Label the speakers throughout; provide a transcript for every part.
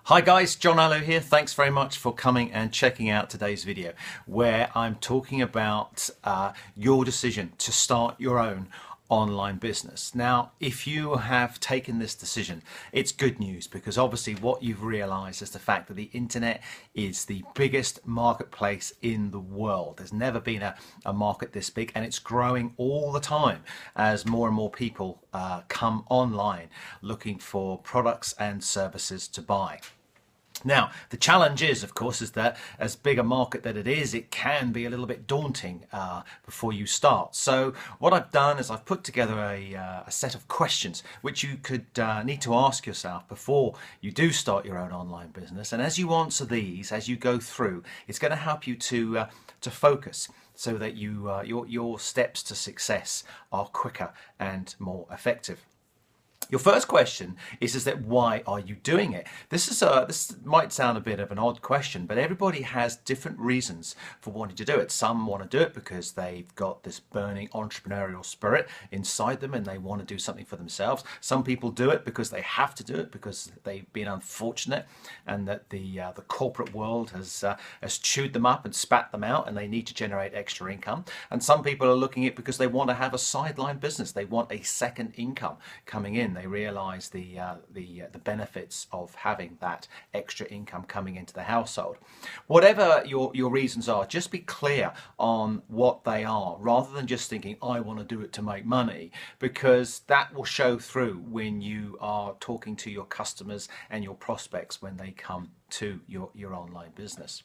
Speaker 1: Hi guys, John Allo here. Thanks very much for coming and checking out today's video where I'm talking about your decision to start your own online business. Now, if you have taken this decision, it's good news because obviously what you've realized is the fact that the internet is the biggest marketplace in the world. There's never been a market this big, and it's growing all the time as more and more people come online looking for products and services to buy. Now, the challenge is, of course, is that as big a market that it is, it can be a little bit daunting before you start. So what I've done is I've put together a set of questions which you could need to ask yourself before you do start your own online business. And as you answer these, as you go through, it's going to help you to focus so that your steps to success are quicker and more effective. Your first question is that why are you doing it? This might sound a bit of an odd question, but everybody has different reasons for wanting to do it. Some want to do it because they've got this burning entrepreneurial spirit inside them and they want to do something for themselves. Some people do it because they have to do it because they've been unfortunate and that the corporate world has chewed them up and spat them out and they need to generate extra income. And some people are looking at it because they want to have a sideline business. They want a second income coming in. They realize the benefits of having that extra income coming into the household. Whatever your reasons are, just be clear on what they are rather than just thinking, I want to do it to make money, because that will show through when you are talking to your customers and your prospects when they come to your online business.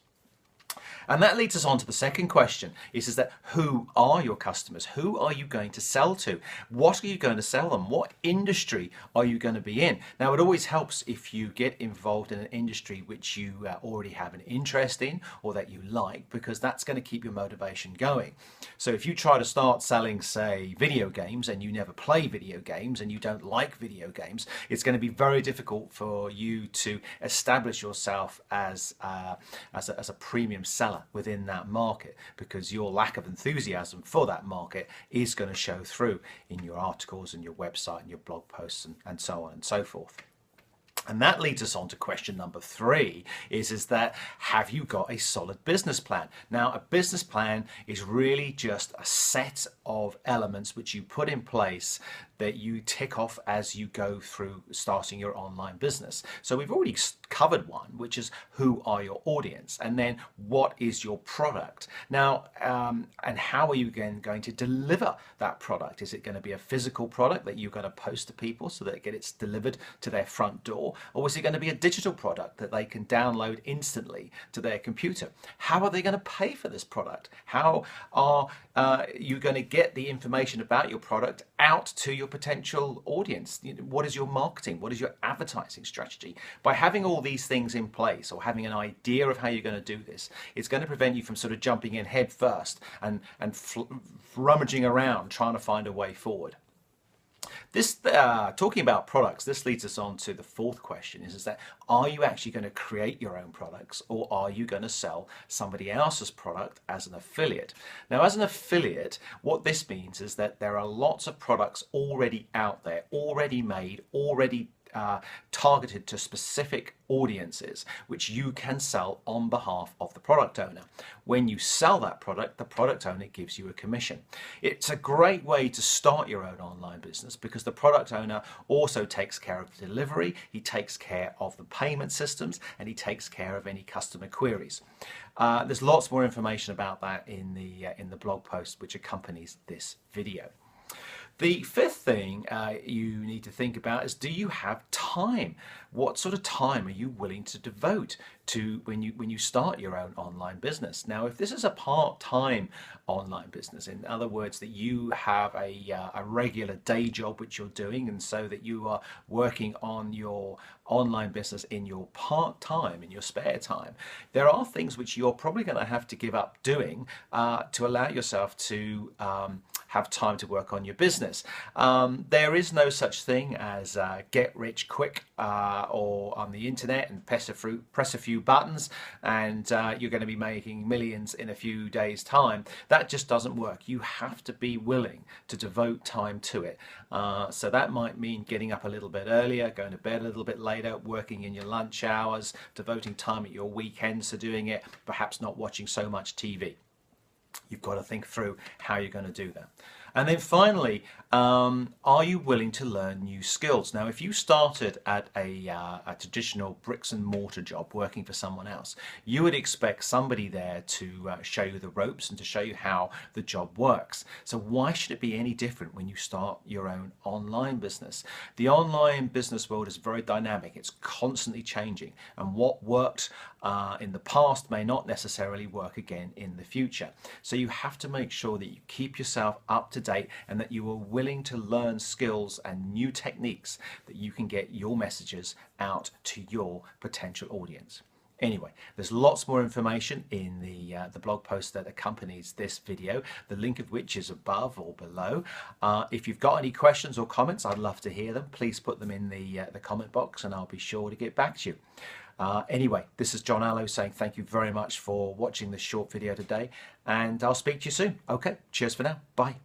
Speaker 1: And that leads us on to the second question, is that who are your customers? Who are you going to sell to? What are you going to sell them? What industry are you going to be in? Now, it always helps if you get involved in an industry which you already have an interest in or that you like, because that's going to keep your motivation going. So if you try to start selling, say, video games and you never play video games and you don't like video games, it's going to be very difficult for you to establish yourself as a premium seller within that market, because your lack of enthusiasm for that market is going to show through in your articles and your website and your blog posts and so on and so forth. And that leads us on to question number 3, is that have you got a solid business plan? Now, a business plan is really just a set of elements which you put in place that you tick off as you go through starting your online business. So we've already covered one, which is who are your audience, and then what is your product? Now, and how are you going to deliver that product? Is it going to be a physical product that you're going to post to people so that it gets delivered to their front door? Or is it going to be a digital product that they can download instantly to their computer? How are they going to pay for this product? How are you going to get the information about your product out to your potential audience? What is your marketing? What is your advertising strategy? By having all these things in place or having an idea of how you're going to do this, it's going to prevent you from sort of jumping in head first and rummaging around trying to find a way forward. This talking about products, this leads us on to the fourth question, is that are you actually going to create your own products, or are you going to sell somebody else's product as an affiliate? Now, as an affiliate, what this means is that there are lots of products already out there, already made, already targeted to specific audiences, which you can sell on behalf of the product owner. When you sell that product, the product owner gives you a commission. It's a great way to start your own online business because the product owner also takes care of the delivery, he takes care of the payment systems, and he takes care of any customer queries. There's lots more information about that in the blog post which accompanies this video. The fifth thing you need to think about is, do you have time? What sort of time are you willing to devote to when you start your own online business? Now, if this is a part-time online business, in other words, that you have a regular day job which you're doing, and so that you are working on your online business in your part-time, in your spare time, there are things which you're probably going to have to give up doing to allow yourself to have time to work on your business. There is no such thing as get rich quick or on the internet and press a few buttons and you're going to be making millions in a few days' time. That just doesn't work. You have to be willing to devote time to it. So that might mean getting up a little bit earlier, going to bed a little bit later, working in your lunch hours, devoting time at your weekends to doing it, perhaps not watching so much TV. You've got to think through how you're going to do that. And then finally, are you willing to learn new skills? Now, if you started at a traditional bricks and mortar job working for someone else, you would expect somebody there to show you the ropes and to show you how the job works. So why should it be any different when you start your own online business? The online business world is very dynamic. It's constantly changing. And what worked in the past may not necessarily work again in the future. So you have to make sure that you keep yourself up to date and that you are willing to learn skills and new techniques that you can get your messages out to your potential audience. Anyway, there's lots more information in the blog post that accompanies this video, the link of which is above or below. If you've got any questions or comments, I'd love to hear them. Please put them in the comment box and I'll be sure to get back to you. Anyway, this is John Allo saying thank you very much for watching this short video today, and I'll speak to you soon. Okay, cheers for now. Bye.